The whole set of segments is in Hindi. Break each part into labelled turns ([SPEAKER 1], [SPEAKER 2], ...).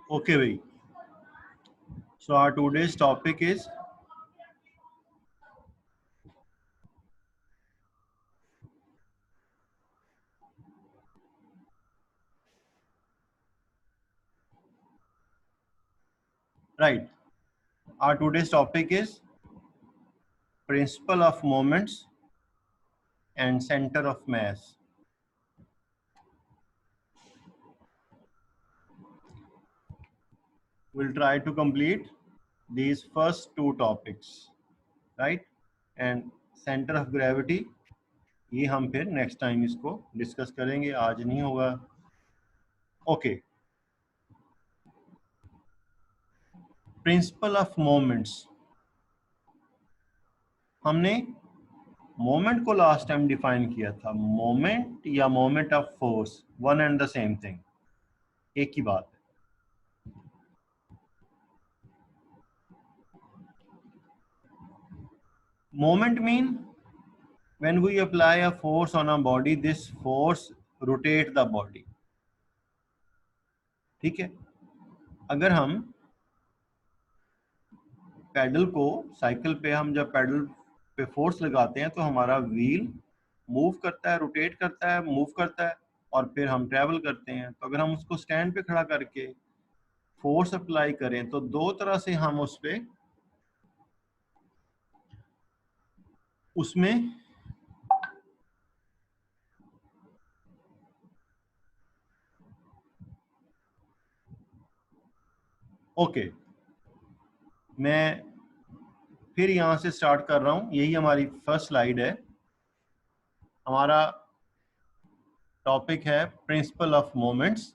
[SPEAKER 1] Okay, bhai. So our today's topic is right. Our today's topic is principle of moments and center of mass. We'll try to complete these first two topics, right? And center of gravity ये हम फिर नेक्स्ट टाइम इसको डिस्कस करेंगे, आज नहीं होगा. ओके. Principal of moments. हमने मोमेंट को लास्ट टाइम डिफाइन किया था. मोमेंट या moment of force, one and the same thing, एक ही बात है. Moment mean when we apply a force on a body, this force rotate the body. ठीक है. अगर हम पैडल को, साइकिल पे हम जब पैडल पे फोर्स लगाते हैं तो हमारा व्हील मूव करता है, रोटेट करता है, मूव करता है और फिर हम ट्रेवल करते हैं. तो अगर हम उसको स्टैंड पे खड़ा करके फोर्स अप्लाई करें तो दो तरह से हम उसमें ओके. मैं फिर यहाँ से स्टार्ट कर रहा हूँ. यही हमारी फर्स्ट स्लाइड है. हमारा टॉपिक है principle of moments.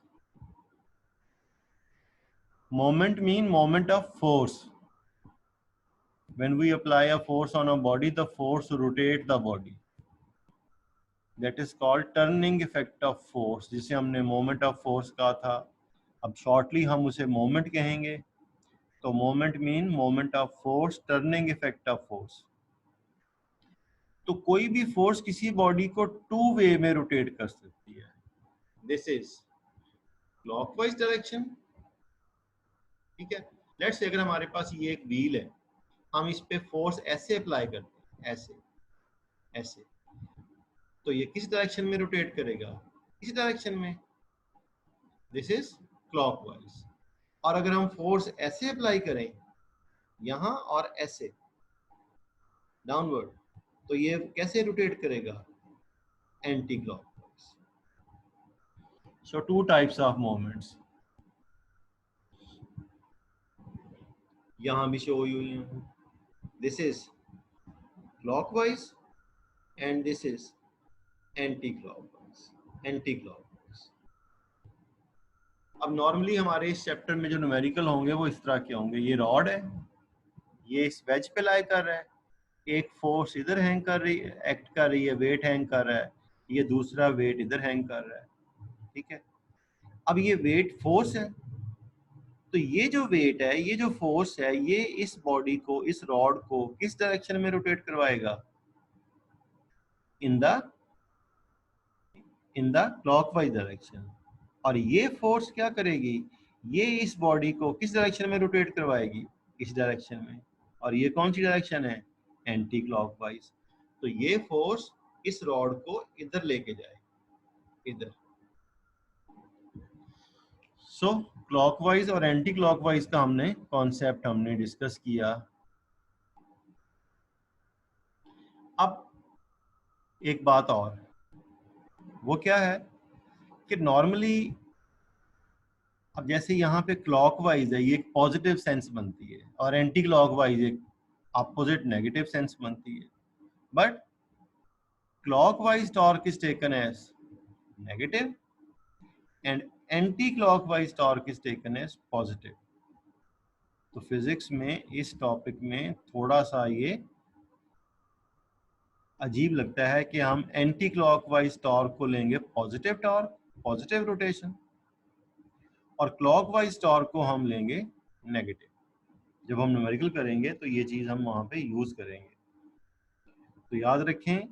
[SPEAKER 1] Moment mean moment of force. When we apply a force on a body, the force rotate the body. That is called turning effect of force. जिसे हमने moment of force कहा था, अब shortly हम उसे moment कहेंगे. तो moment mean moment of force, turning effect of force. तो कोई भी force किसी body को two way में rotate कर सकती है. This is clockwise direction. ठीक है. लेट्स से अगर हमारे पास ये एक व्हील है, हम इस पे फोर्स ऐसे अप्लाई करते हैं, ऐसे ऐसे, तो ये किस डायरेक्शन में रोटेट करेगा? इस डायरेक्शन में. This is clockwise. और अगर हम फोर्स ऐसे अप्लाई करें यहां और ऐसे डाउनवर्ड, तो ये कैसे रोटेट करेगा? Anti clockwise. So two types of moments यहां भी शो हुई हैं. This is clockwise and this is anti clockwise. Anti clockwise. अब नॉर्मली हमारे इस चैप्टर में जो न्यूमेरिकल होंगे वो इस तरह के होंगे. ये रॉड है, ये इस वेज पे लाई कर रहा है, एक फोर्स इधर हैंग कर रही है, एक्ट कर रही है, वेट हैंग कर रहा है, ये दूसरा वेट इधर हैंग कर रहा है. ठीक है. अब ये वेट फोर्स है, तो ये जो वेट है, ये जो फोर्स है, ये इस बॉडी को, इस रॉड को किस डायरेक्शन में रोटेट करवाएगा? In the clockwise direction. और ये फोर्स क्या करेगी? ये इस बॉडी को किस डायरेक्शन में रोटेट करवाएगी? इस डायरेक्शन में. और ये कौन सी डायरेक्शन है? Anti clockwise. तो ये फोर्स इस रॉड को इधर लेके जाएगी, इधर. सो क्लॉकवाइज और एंटी क्लॉकवाइज का कॉन्सेप्ट हमने डिस्कस किया. अब एक बात और, वो क्या है कि नॉर्मली अब जैसे यहाँ पे क्लॉकवाइज है, ये एक पॉजिटिव सेंस बनती है, और एंटी क्लॉकवाइज एक अपोजिट नेगेटिव सेंस बनती है. But clockwise torque is taken as negative and anti clockwise torque is taken as positive. तो फिजिक्स में इस टॉपिक में थोड़ा सा ये अजीब लगता है कि हम एंटी क्लॉकवाइज टॉर्क को लेंगे पॉजिटिव टॉर्क, पॉजिटिव रोटेशन, और क्लॉकवाइज टॉर्क को हम लेंगे नेगेटिव. जब हम न्यूमेरिकल करेंगे तो ये चीज हम वहां पे यूज करेंगे. तो याद रखें,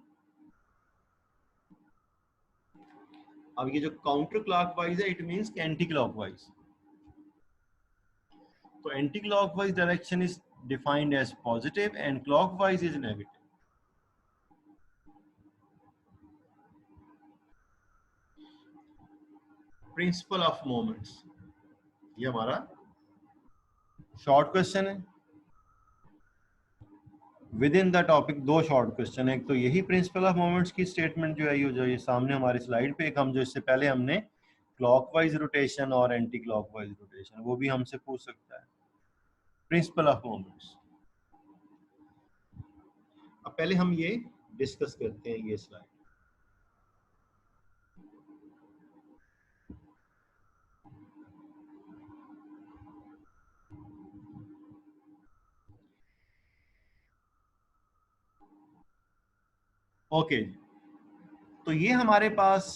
[SPEAKER 1] अब ये जो काउंटर क्लॉकवाइज है, इट मींस एंटी क्लॉकवाइज. तो anti clockwise direction is defined as positive and clockwise is negative. Principle of moments, ये हमारा शॉर्ट क्वेश्चन है. विद इन द टॉपिक दो शॉर्ट क्वेश्चन है. एक तो यही प्रिंसिपल ऑफ मोमेंट्स की स्टेटमेंट जो है ये जो ये सामने हमारी स्लाइड पे, एक हम जो इससे पहले हमने क्लॉकवाइज रोटेशन और एंटी क्लॉकवाइज रोटेशन, वो भी हमसे पूछ सकता है. प्रिंसिपल ऑफ मोमेंट्स, अब पहले हम ये डिस्कस करते हैं ये स्लाइड. ओके, तो ये हमारे पास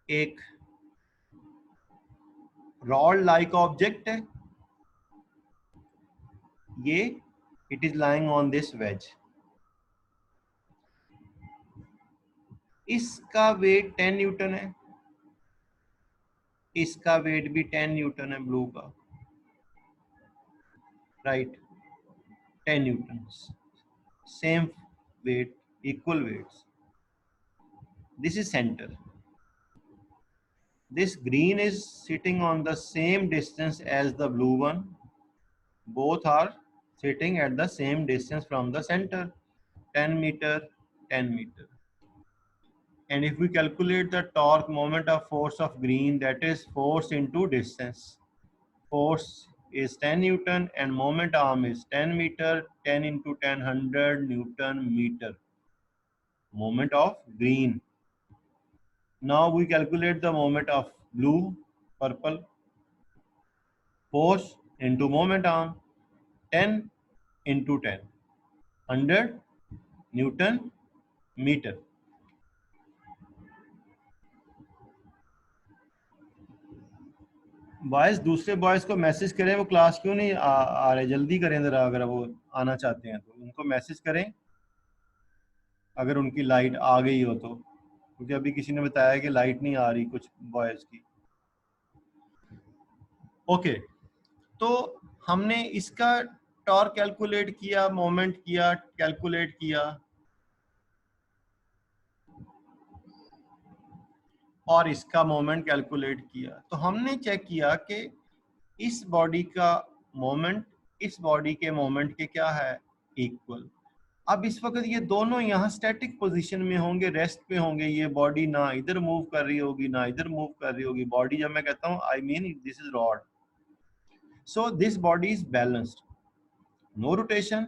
[SPEAKER 1] एक रॉड लाइक ऑब्जेक्ट है. ये it is lying on this wedge. इसका वेट 10 न्यूटन है, इसका वेट भी 10 न्यूटन है ब्लू का, right. 10 newton, same weight, equal weights. This is center. This green is sitting on the same distance as the blue one. Both are sitting at the same distance from the center, 10 meter, 10 meter. And if we calculate the torque moment of force of green, that is force into distance. Force is 10 Newton and moment arm is 10 meter, 10 into 10, 100 Newton meter. Moment of green. Now we calculate the moment of blue, purple. Force into moment arm, 10 into 10, 100 Newton meter. Boys दूसरे बॉयज को मैसेज करें, वो क्लास क्यों नहीं आ रहे, जल्दी करें जरा, अगर वो आना चाहते हैं तो उनको मैसेज करें अगर उनकी लाइट आ गई हो तो, क्योंकि अभी किसी ने बताया कि लाइट नहीं आ रही कुछ बॉयज की. ओके, तो हमने इसका टॉर्क कैलकुलेट किया, मोमेंट किया, कैलकुलेट किया, और इसका मोमेंट कैलकुलेट किया. तो हमने चेक किया कि इस बॉडी का मोमेंट इस बॉडी के मोमेंट के क्या है, इक्वल. अब इस वक्त ये दोनों यहाँ स्टैटिक पोजीशन में होंगे, रेस्ट पे होंगे. ये बॉडी ना इधर मूव कर रही होगी ना इधर मूव कर रही होगी. बॉडी जब मैं कहता हूँ, I mean this is rod. So this body is balanced, no rotation,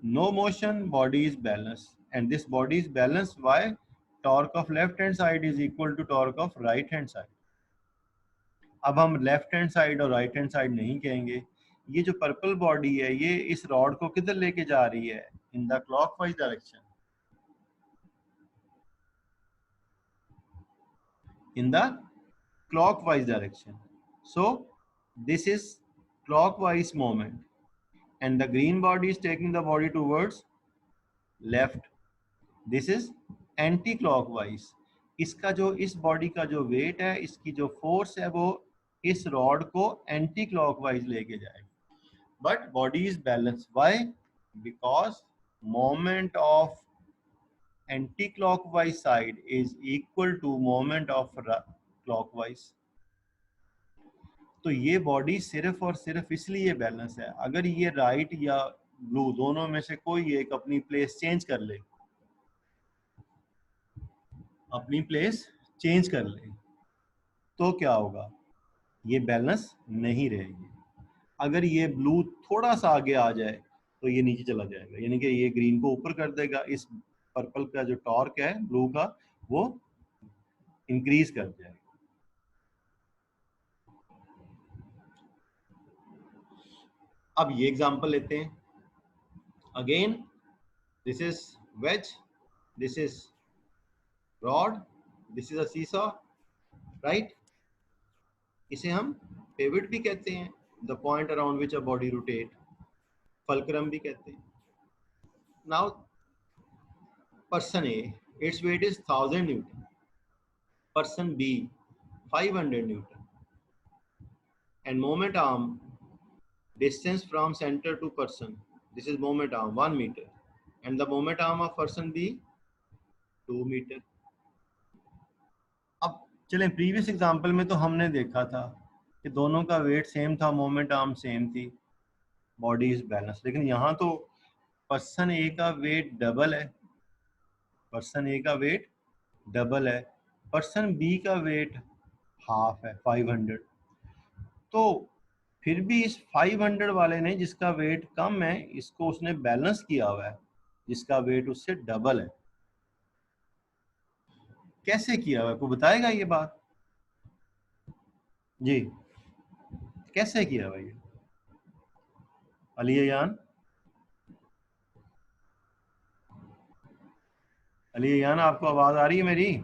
[SPEAKER 1] no motion, body is balanced. And this body is balanced. Why? Torque of left hand side is equal to torque of right hand side. अब हम लेफ्ट हैंड साइड और राइट हैंड साइड नहीं कहेंगे. ये जो पर्पल बॉडी है ये इस रॉड को किधर लेके जा रही है, in the clockwise direction, in the clockwise direction. So this is clockwise moment and the green body is taking the body towards left. This is anti-clockwise. इसका जो इस बॉडी का जो वेट है, इसकी जो फोर्स है, वो इस रॉड को एंटी क्लॉकवाइज लेके जाएगी. But body is balance. Why? Because moment of anti clockwise side is equal to moment of clockwise. तो ये बॉडी सिर्फ और सिर्फ इसलिए बैलेंस है. अगर ये राइट या ब्लू दोनों में से कोई एक अपनी प्लेस चेंज कर ले, तो क्या होगा, ये बैलेंस नहीं रहेगी. अगर ये ब्लू थोड़ा सा आगे आ जाए तो ये नीचे चला जाएगा, यानी कि ये ग्रीन को ऊपर कर देगा. इस पर्पल का जो टॉर्क है ब्लू का, वो इंक्रीज कर जाएगा. अब ये एग्जांपल लेते हैं. Again this is wedge, this is rod, this is a seesaw, right. इसे हम पिवट भी कहते हैं, the point around which a body rotate. Fulcrum भी कहते हैं. Now person A, its weight is 1000 newton. Person B 500 newton. And moment arm distance from center to person, this is moment arm 1 meter, and the moment arm of person B 2 meter. अब चलें, प्रीवियस एग्जांपल में तो हमने देखा था कि दोनों का वेट सेम था, मोमेंट आर्म सेम थी, बॉडी इज बैलेंस। लेकिन यहाँ तो पर्सन ए का वेट डबल है, पर्सन ए का वेट डबल है, पर्सन बी का वेट हाफ है 500। तो फिर भी इस 500 वाले ने, जिसका वेट कम है, इसको उसने बैलेंस किया हुआ है जिसका वेट उससे डबल है। कैसे किया हुआ है, कोई बताएगा ये बात जी? कैसे किया हुआ ये अलीयान? अलीयान, आपको आवाज आ रही है मेरी?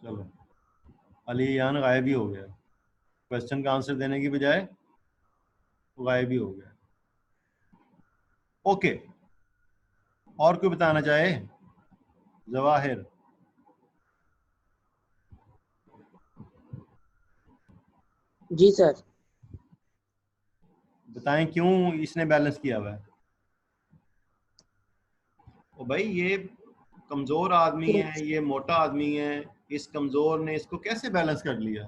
[SPEAKER 1] चलो, अलीयान गायब ही हो गया, क्वेश्चन का आंसर देने की बजाय गायब ही हो गया। ओके, और कोई बताना चाहे? जवाहिर,
[SPEAKER 2] जी सर।
[SPEAKER 1] बताएं क्यों इसने बैलेंस किया हुआ है? ओ भाई, ये कमजोर आदमी है, ये मोटा आदमी है, इस कमजोर ने इसको कैसे बैलेंस कर लिया?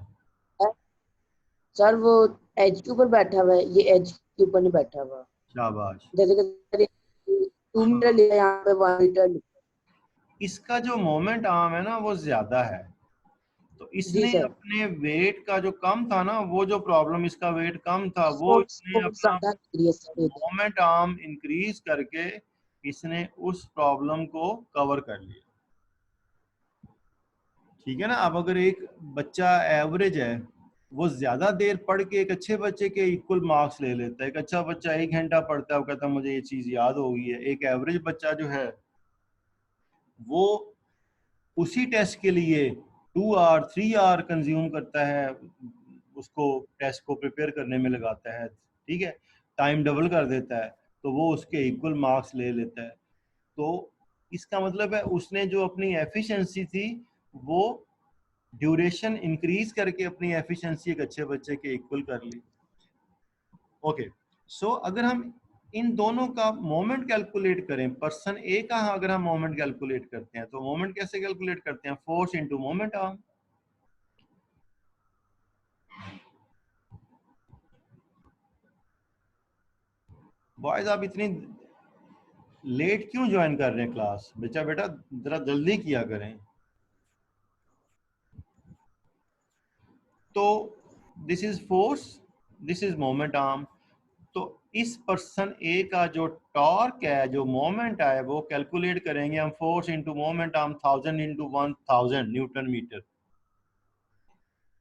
[SPEAKER 2] सर वो एज के ऊपर बैठा हुआ है, ये एज के ऊपर नहीं बैठा हुआ।
[SPEAKER 1] शाबाश।
[SPEAKER 2] जैसे कि 2 मीटर लिया, यहाँ पे 1 मीटर लिखा।
[SPEAKER 1] इसका जो मोमेंट आर्म है ना वो ज्यादा है, तो
[SPEAKER 2] जी
[SPEAKER 1] इसने
[SPEAKER 2] सर।
[SPEAKER 1] अपने वेट का जो कम था ना, वो जो प्रॉब्लम, इसका वेट कम था, वो इसने
[SPEAKER 2] फोर्स
[SPEAKER 1] अपना
[SPEAKER 2] ज्यादा लग रही है सर इधर।
[SPEAKER 1] मोमेंट आर्म इंक्रीज करके इसने उस प्रॉब्लम को कवर कर लिया। ठीक है ना? अब अगर एक बच्चा एवरेज है, वो ज्यादा देर पढ़ के एक अच्छे बच्चे के इक्वल मार्क्स ले लेता है। एक अच्छा बच्चा 1 घंटा पढ़ता है, वो कहता है मुझे ये चीज याद हो गई है। एक एवरेज बच्चा जो है वो उसी टेस्ट के लिए 2 आवर 3 आवर कंज्यूम करता है, उसको टेस्ट को प्रिपेयर करने में लगाता है, ठीक है, टाइम डबल कर देता है, तो वो उसके इक्वल मार्क्स ले लेता है। तो इसका मतलब है उसने जो अपनी एफिशिएंसी थी वो ड्यूरेशन इंक्रीज करके अपनी एफिशिएंसी एक अच्छे बच्चे के इक्वल कर ली। ओके, सो अगर हम इन दोनों का मोमेंट कैलकुलेट करें, पर्सन ए का अगर हम मोमेंट कैलकुलेट करते हैं, तो मोमेंट कैसे कैलकुलेट करते हैं? Force into moment arm. Boys, आप इतनी लेट क्यों ज्वाइन कर रहे हैं क्लास? बेटा जरा जल्दी किया करें। तो this is force, this is moment arm. तो इस पर्सन ए का जो टॉर्क है, जो मोमेंट है, वो कैलकुलेट करेंगे हम force into moment arm 1000 into 1000 newton metre.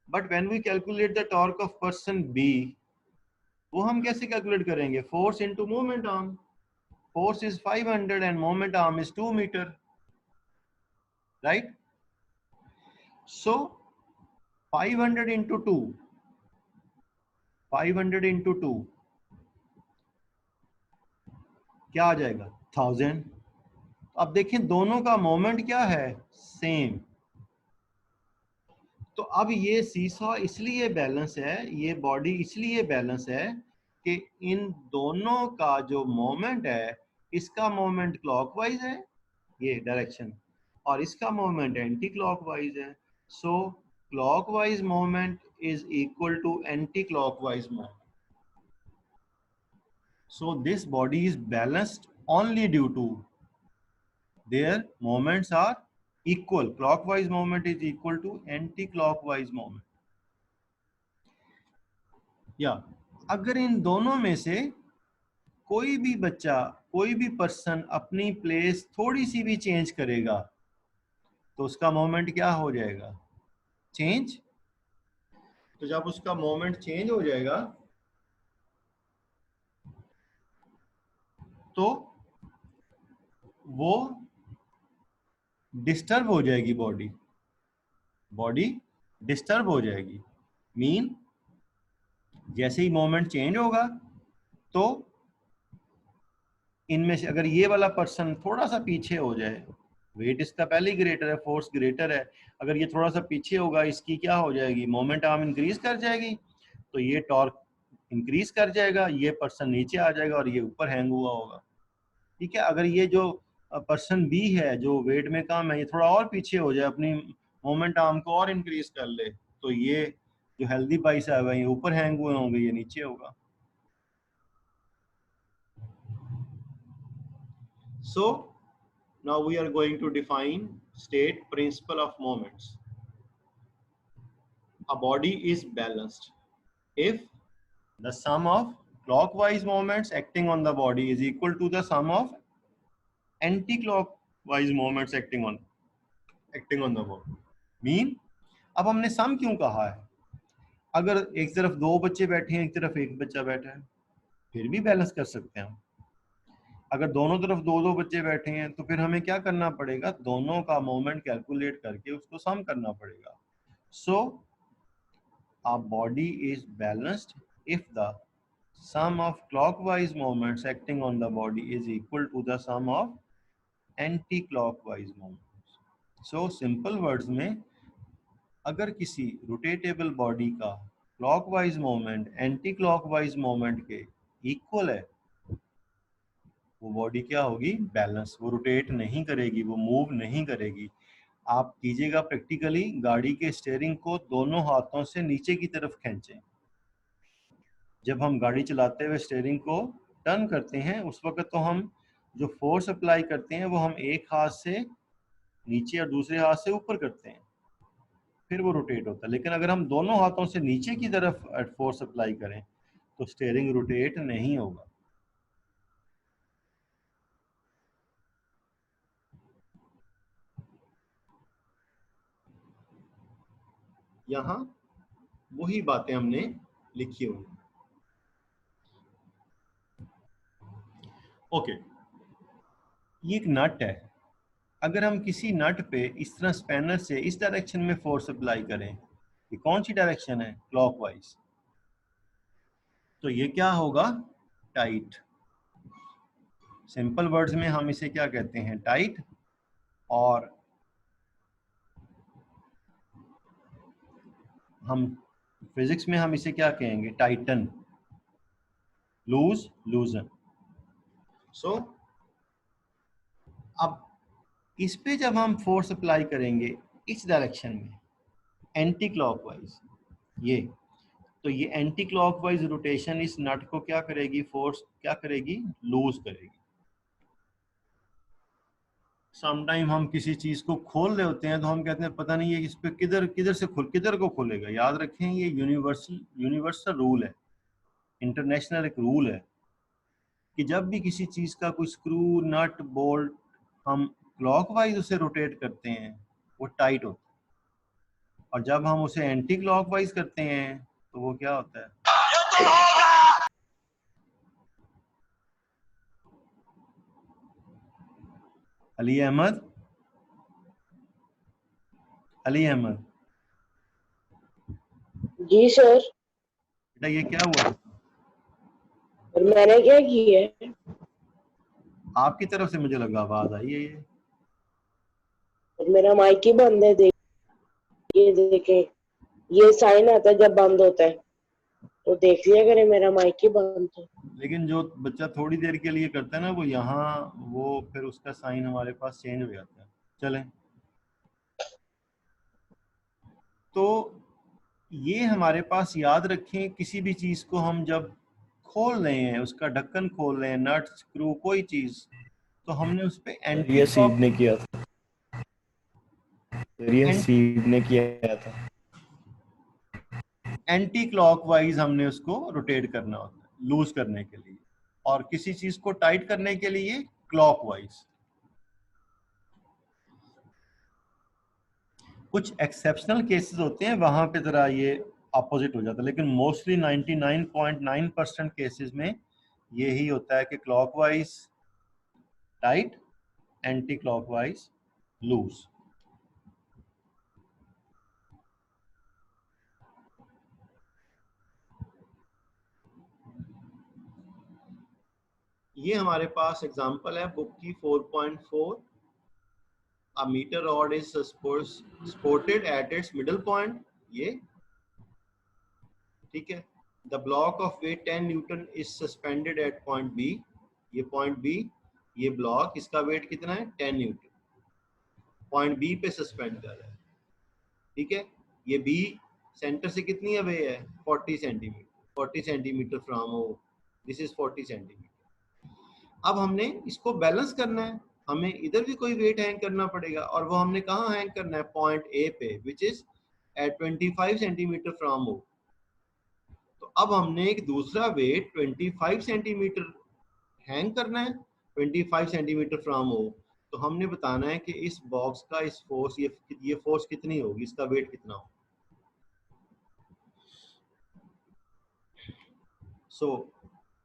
[SPEAKER 1] But when we calculate the torque of person B, वो हम कैसे कैलकुलेट करेंगे? Force into moment arm. Force is 500 and moment arm is 2 metre, right? So 500 into 2, 500 into 2 क्या आ जाएगा? 1000। अब देखें दोनों का मोमेंट क्या है? सेम। तो अब ये सीसॉ इसलिए बैलेंस है, ये बॉडी इसलिए बैलेंस है कि इन दोनों का जो मोमेंट है, इसका मोमेंट क्लॉकवाइज है, ये डायरेक्शन, और इसका मोमेंट एंटी क्लॉकवाइज है। So clockwise moment is equal to anti clockwise moment. So this body is balanced only due to their moments are equal. Clockwise moment is equal to anti-clockwise moment. या अगर इन दोनों में से कोई भी बच्चा, कोई भी पर्सन अपनी प्लेस थोड़ी सी भी चेंज करेगा, तो उसका मोमेंट क्या हो जाएगा? चेंज। तो जब उसका मोमेंट चेंज हो जाएगा तो वो डिस्टर्ब हो जाएगी, बॉडी डिस्टर्ब हो जाएगी। मीन जैसे ही मोमेंट चेंज होगा तो इनमें से अगर ये वाला पर्सन थोड़ा सा पीछे हो जाए, वेट इसका पहले ही ग्रेटर है, फोर्स ग्रेटर है। अगर ये थोड़ा सा पीछे होगा, इसकी क्या हो जाएगी, मोमेंट आर्म इंक्रीज कर जाएगी, तो ये टॉर्क इंक्रीज कर जाएगा, ये पर्सन नीचे आ जाएगा और ये ऊपर हैंग हुआ होगा। ठीक है, अगर ये जो पर्सन बी है जो वेट में कम है, ये थोड़ा और पीछे हो जाए, अपनी मोमेंट आर्म को और इंक्रीज कर ले, तो ये जो हेल्दी बाइसेप है ये ऊपर हैंग हुए होंगे, ये नीचे होगा। So now we are going to define state principle of moments. A body is balanced if the sum of clockwise moments acting on the body is equal to the sum of anti-clockwise moments acting on the body. Mean, अब हमने सम क्यों कहा है? अगर एक तरफ दो बच्चे बैठे हैं, एक तरफ एक बच्चा बैठा है, फिर भी बैलेंस कर सकते हैं हम। अगर दोनों तरफ दो दो बच्चे बैठे हैं तो फिर हमें क्या करना पड़ेगा, दोनों का मोमेंट कैलकुलेट करके उसको सम करना पड़ेगा। सो a body is balanced if the sum of clockwise moments acting on the body is equal to the sum of anti-clockwise moments. So simple words में, अगर किसी रोटेटेबल बॉडी का clockwise moment anti clockwise moment के इक्वल है, वो बॉडी क्या होगी, बैलेंस। वो रोटेट नहीं करेगी, वो मूव नहीं करेगी। आप कीजिएगा प्रैक्टिकली, गाड़ी के स्टीयरिंग को दोनों हाथों से नीचे की तरफ खींचें। जब हम गाड़ी चलाते हुए स्टीयरिंग को टर्न करते हैं, उस वक्त तो हम जो फोर्स अप्लाई करते हैं वो हम एक हाथ से नीचे और दूसरे हाथ से ऊपर करते हैं, फिर वो रोटेट होता है। लेकिन अगर हम दोनों हाथों से नीचे की तरफ फोर्स अप्लाई करें तो स्टीयरिंग रोटेट नहीं होगा। यहाँ वही बातें हमने लिखी हुई। ओके, ये एक नट है। अगर हम किसी नट पे इस तरह स्पैनर से इस डायरेक्शन में फोर्स अप्लाई करें, ये कौन सी डायरेक्शन है, क्लॉकवाइज, तो ये क्या होगा, टाइट। सिंपल वर्ड्स में हम इसे क्या कहते हैं, टाइट। और हम फिजिक्स में हम इसे क्या कहेंगे, टाइटन, लूज, लूजन। सो अब इस पे जब हम फोर्स अप्लाई करेंगे इस डायरेक्शन में एंटी क्लॉकवाइज, ये तो ये एंटी क्लॉकवाइज रोटेशन इस नट को क्या करेगी, फोर्स क्या करेगी, लूज करेगी। समटाइम हम किसी चीज को खोल रहे होते हैं तो हम कहते हैं पता नहीं ये इस पे किधर किधर से किधर को खोलेगा। याद रखें, ये यूनिवर्सल रूल है, इंटरनेशनल एक रूल है कि जब भी किसी चीज का कोई स्क्रू, नट, बोल्ट हम क्लॉकवाइज उसे रोटेट करते हैं वो टाइट होता है, और जब हम उसे एंटी क्लॉकवाइज करते हैं तो वो क्या होता है, अली अहमद, अली अहमद
[SPEAKER 2] जी सर।
[SPEAKER 1] बेटा ये क्या हुआ,
[SPEAKER 2] और मैंने क्या किया है?
[SPEAKER 1] आपकी तरफ से मुझे लगा आवाज आई है ये।
[SPEAKER 2] और मेरा माइक ही बंद है, देखिए देखें, ये साइन आता है जब बंद होता है, तो देख लिया करें मेरा माइक ही बंद है।
[SPEAKER 1] लेकिन जो बच्चा थोड़ी देर के लिए करता है ना वो यहाँ, वो फिर उसका साइन हमारे पास चेंज हो जाता है। चलें, तो ये हमारे पास याद रखें, किसी भी चीज को हम जब खोल रहे हैं, उसका ढक्कन खोल रहे हैं, नट, स्क्रू, कोई चीज, तो हमने उस पे
[SPEAKER 3] ये सीड ने किया था, ये सीड ने किया था,
[SPEAKER 1] एंटी क्लॉकवाइज हमने उसको रोटेट करना होता है लूज करने के लिए, और किसी चीज को टाइट करने के लिए क्लॉकवाइज। कुछ एक्सेप्शनल केसेस होते हैं वहां पे जरा ये अपोजिट हो जाता है, लेकिन मोस्टली 99.9% केसेस में यही होता है कि clockwise tight, anti clockwise loose. ये हमारे पास एग्जांपल है बुक की 4.4 A meter rod is supported at its middle point. ये ठीक है. The block of weight 10 Newton is suspended at point B. ये point B, ये block, इसका weight कितना है 10 Newton. Point B पे suspend कर रहा है. ठीक है. ये B center से कितनी away है 40 centimetre. 40 centimetre from O. This is 40 centimetre. अब हमने इसको बैलेंस करना है. हमें इधर भी कोई वेट हैंग करना पड़ेगा और वो हमने कहाँ हैंग करना है पॉइंट ए पे which is at 25 centimetre from O. तो अब हमने एक दूसरा वेट 25 सेंटीमीटर हैंग करना है 25 सेंटीमीटर फ्रॉम ओ. तो हमने बताना है कि इस बॉक्स का इस फोर्स ये फोर्स कितनी होगी, इसका वेट कितना होगा. सो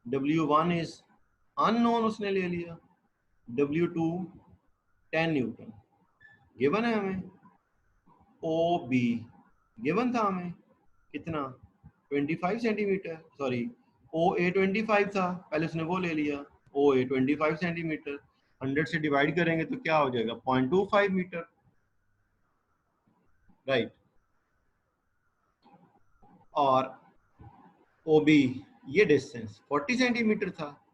[SPEAKER 1] W1 इज अननोन, उसने ले लिया. W2 10 न्यूटन गिवन है हमें. OB गिवन था हमें कितना 25 सेंटीमीटर. सॉरी OA 25 था, पहले उसने वो ले लिया. OA 25 सेंटीमीटर 100 से डिवाइड करेंगे तो क्या हो जाएगा 0.25 मीटर. राइट. और OB ये डिस्टेंस 40 सेंटीमीटर था.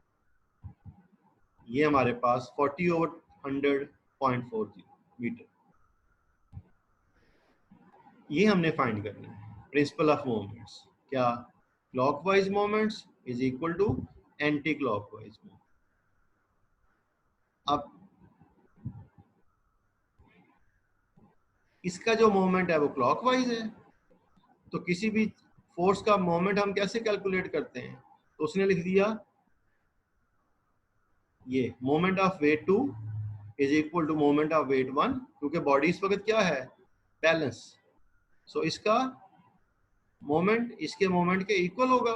[SPEAKER 1] ये हमारे पास 40/100.40 मीटर. ये हमने फाइंड करना है. प्रिंसिपल ऑफ मोमेंट्स क्या, clockwise moments is equal to anti clockwise moment. अब इसका जो मोमेंट है वो क्लॉकवाइज है, तो किसी भी फोर्स का मोमेंट हम कैसे कैलकुलेट करते हैं. तो उसने लिख दिया ये moment of weight 2 is equal to moment of weight 1, क्योंकि बॉडी इस वक्त क्या है बैलेंस. सो इसका मोमेंट इसके मोमेंट के इक्वल होगा.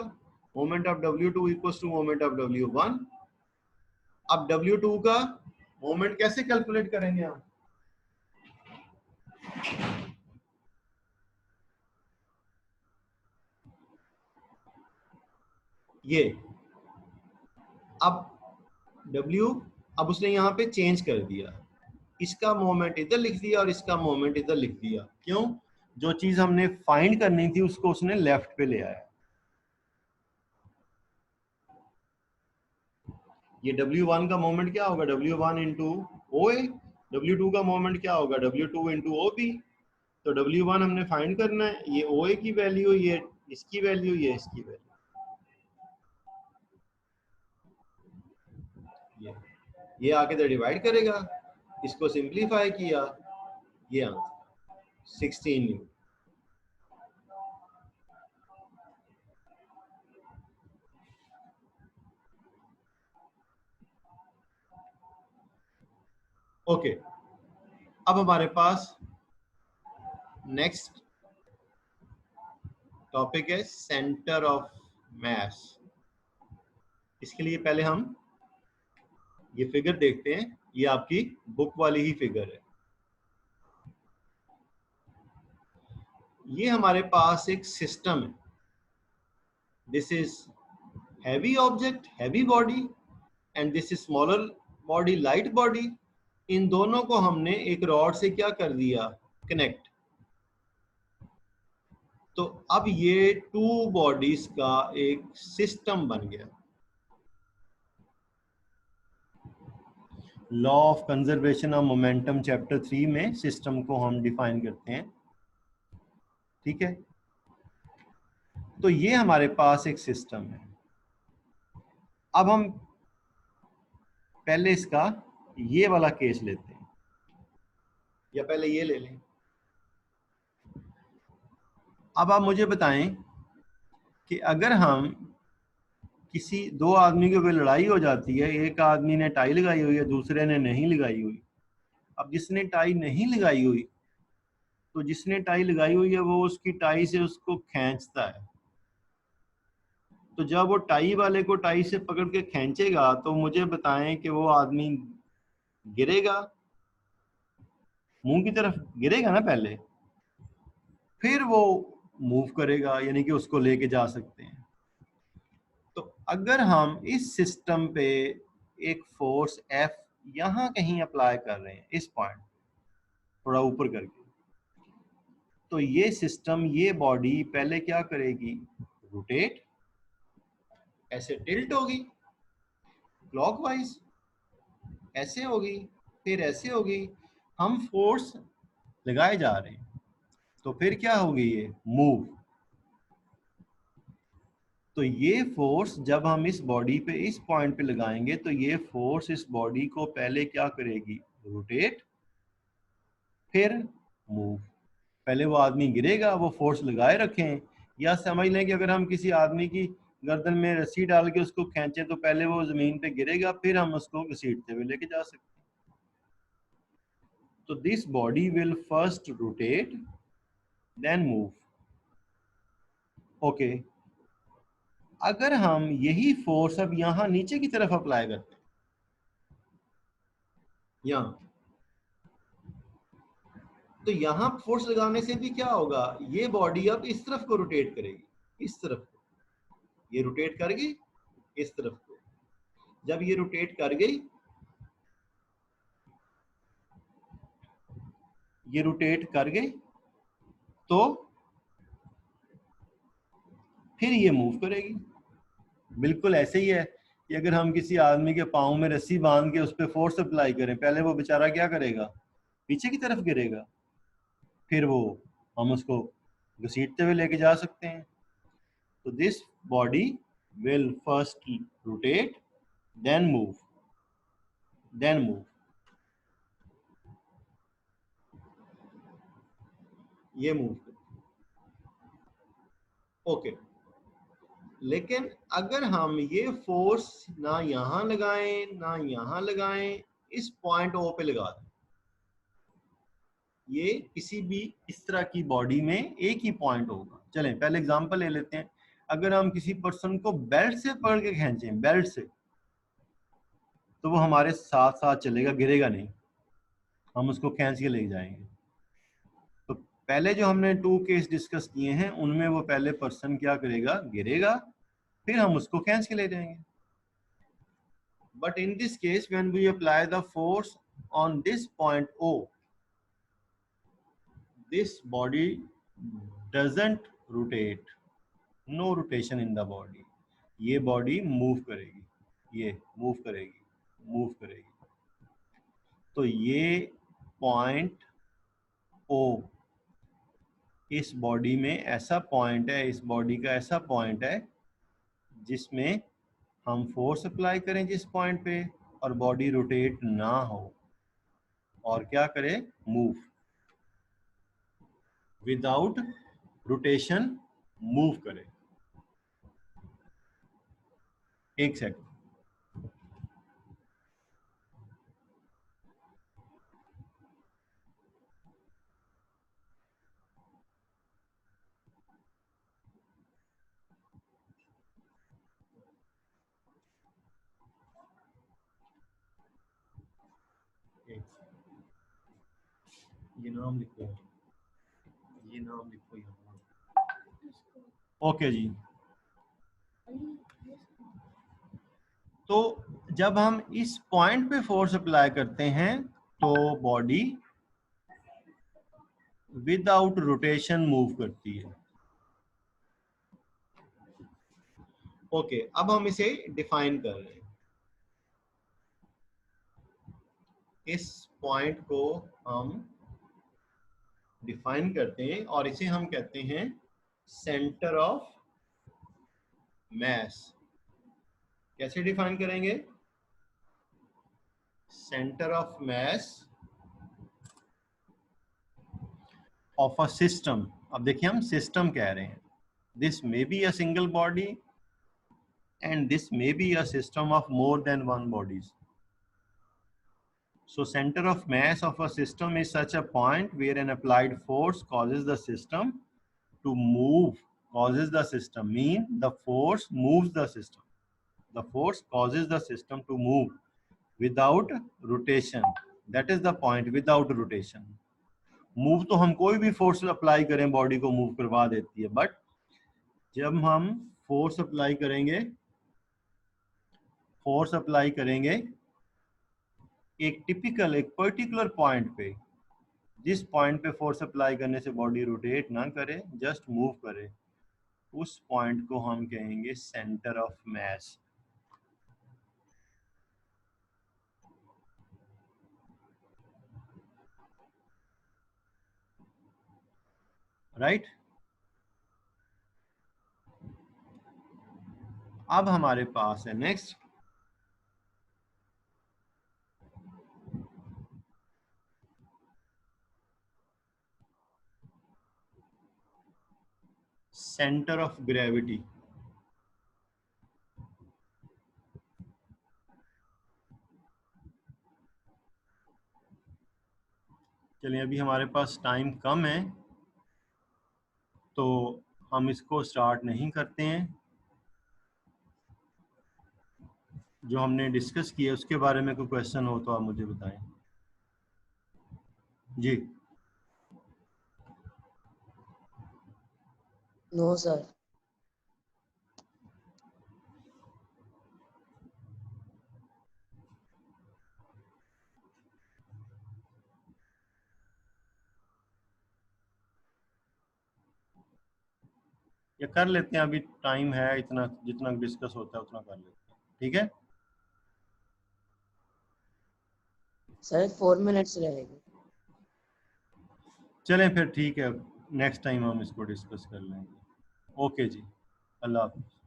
[SPEAKER 1] Moment of W2 equals to moment of W1. अब W2 का मोमेंट कैसे कैलकुलेट करेंगे हम. ये अब अब उसने यहाँ पे चेंज कर दिया. इसका मोमेंट इधर लिख दिया और इसका मोमेंट इधर लिख दिया. क्यों, जो चीज हमने फाइंड करनी थी उसको उसने लेफ्ट पे ले आया. ये W1 का मोमेंट क्या होगा W1 इंटू OA. W2 का मोमेंट क्या होगा W2 इंटू OB. तो W1 हमने फाइंड करना है. ये OA की वैल्यू, ये इसकी वैल्यू, ये इसकी वैल्यू. ये आके तो डिवाइड करेगा. इसको सिंप्लीफाई किया, ये आंसर 16 न्यूटन. ओके. अब हमारे पास नेक्स्ट टॉपिक है सेंटर ऑफ मास. इसके लिए पहले हम ये फिगर देखते हैं. ये आपकी बुक वाली ही फिगर है. ये हमारे पास एक सिस्टम है. This is heavy object, heavy body, and this is smaller body, light body. इन दोनों को हमने एक रॉड से क्या कर दिया कनेक्ट. तो अब ये टू बॉडीज का एक सिस्टम बन गया. Law of conservation of momentum chapter 3 में सिस्टम को हम डिफाइन करते हैं. ठीक है. तो ये हमारे पास एक सिस्टम है. अब हम पहले इसका ये वाला केस लेते हैं, या पहले ये ले लें. अब आप मुझे बताएं कि अगर हम किसी दो आदमी के बीच लड़ाई हो जाती है, एक आदमी ने टाई लगाई हुई है, दूसरे ने नहीं लगाई हुई. अब जिसने टाई नहीं लगाई हुई, तो जिसने टाई लगाई हुई है वो उसकी टाई से उसको खींचता है. तो जब वो टाई वाले को टाई से पकड़ के खींचेगा तो मुझे बताएं कि वो आदमी गिरेगा, मुंह की तरफ गिरेगा ना पहले, फिर वो मूव करेगा, यानी कि उसको लेके जा सकते हैं. तो अगर हम इस सिस्टम पे एक फोर्स F यहाँ कहीं अप्लाई कर रहे हैं, इस पॉइंट, थोड़ा ऊपर करके। तो ये सिस्टम, ये बॉडी पहले क्या करेगी, रोटेट, ऐसे टिल्ट होगी क्लॉकवाइज, ऐसे होगी, फिर ऐसे होगी, हम फोर्स लगाए जा रहे हैं, तो फिर क्या होगी, ये मूव। तो ये फोर्स जब हम इस बॉडी पे इस पॉइंट पे लगाएंगे तो ये फोर्स इस बॉडी को पहले क्या करेगी, रोटेट, फिर मूव। पहले वो आदमी गिरेगा, वो फोर्स लगाए रखें, या समझ लें कि अगर हम किसी आदमी की गर्दन में रस्सी डाल के उसको खींचे तो पहले वो जमीन पे गिरेगा, फिर हम उसको घसीटते हुए लेके जा सकते हैं। तो this body will first rotate then move. Okay, अगर हम यही फोर्स अब यहां नीचे की तरफ अप्लाई करते हैं, यहां, तो यहां फोर्स लगाने से भी क्या होगा, ये बॉडी अब इस तरफ को रोटेट करेगी, इस तरफ को, ये रोटेट कर गई इस तरफ को। जब ये रोटेट कर गई, ये रोटेट कर गई, तो फिर ये मूव करेगी। बिल्कुल ऐसे ही है कि अगर हम किसी आदमी के पाँव में रस्सी बांध के उस पर फोर्स अप्लाई करें, पहले वो बेचारा क्या करेगा, पीछे की तरफ गिरेगा, फिर वो हम उसको घसीटते हुए लेके जा सकते हैं। तो this body will first rotate then move, then move. ये मूव। ओके, लेकिन अगर हम ये फोर्स ना यहां लगाएं ना यहां लगाएं, इस पॉइंट ओ पे लगा दें, ये किसी भी इस तरह की बॉडी में एक ही पॉइंट होगा। चलें पहले एग्जांपल ले लेते हैं। अगर हम किसी पर्सन को बेल्ट से पकड़ के खींचें, बेल्ट से, तो वो हमारे साथ साथ चलेगा, गिरेगा नहीं, हम उसको खींच के ले जाएंगे। तो पहले जो हमने 2 केस डिस्कस किए हैं उनमें वो पहले पर्सन क्या करेगा, गिरेगा, फिर हम उसको खींच के ले जाएंगे। But in this case when we apply the force on this point O, this body doesn't rotate, no rotation in the body। ये बॉडी मूव करेगी, ये मूव करेगी, मूव करेगी। तो ये पॉइंट O इस बॉडी में ऐसा पॉइंट है, इस बॉडी का ऐसा पॉइंट है जिसमें हम फोर्स अप्लाई करें जिस पॉइंट पे, और बॉडी रोटेट ना हो, और क्या करे, मूव, विदाउट रोटेशन मूव करे। एक सेकंड, ये नाम लिखो, ये नाम लिखो यहाँ। ओके जी, तो जब हम इस पॉइंट पे फोर्स अप्लाई करते हैं तो बॉडी विदाउट रोटेशन मूव करती है। ओके, अब हम इसे डिफाइन कर रहे हैं। इस पॉइंट को हम डिफाइन करते हैं और इसे हम कहते हैं सेंटर ऑफ मैस। कैसे डिफाइन करेंगे, centre of mass of a system. अब देखिए हम सिस्टम कह रहे हैं, this may be a single body and this may be a system of more than one bodies. So center of mass of a system is such a point where an applied force causes the system to move, causes the system, mean the force moves the system. The force causes the system to move without rotation. That is the point, without rotation. Move तो हम कोई भी फोर्स अप्लाई करें बॉडी को मूव करवा देती है, बट जब हम फोर्स अप्लाई करेंगे, फोर्स अप्लाई करेंगे एक टिपिकल, एक पर्टिकुलर पॉइंट पे, जिस पॉइंट पे फोर्स अप्लाई करने से बॉडी रोटेट ना करे, जस्ट मूव करे, उस पॉइंट को हम कहेंगे सेंटर ऑफ मास। राइट। अब हमारे पास है नेक्स्ट सेंटर ऑफ ग्रेविटी। चलिए, अभी हमारे पास टाइम कम है तो हम इसको स्टार्ट नहीं करते हैं। जो हमने डिस्कस किया उसके बारे में कोई क्वेश्चन हो तो आप मुझे बताएं। जी।
[SPEAKER 2] No sir.
[SPEAKER 1] ये कर लेते हैं, अभी टाइम है इतना, जितना डिस्कस होता है उतना कर लेते हैं, ठीक है।
[SPEAKER 2] सर 4 मिनट्स रहेंगे।
[SPEAKER 1] चलें फिर, ठीक है, नेक्स्ट टाइम हम इसको डिस्कस कर लेंगे। ओके जी, अल्लाह हाफ़िज़।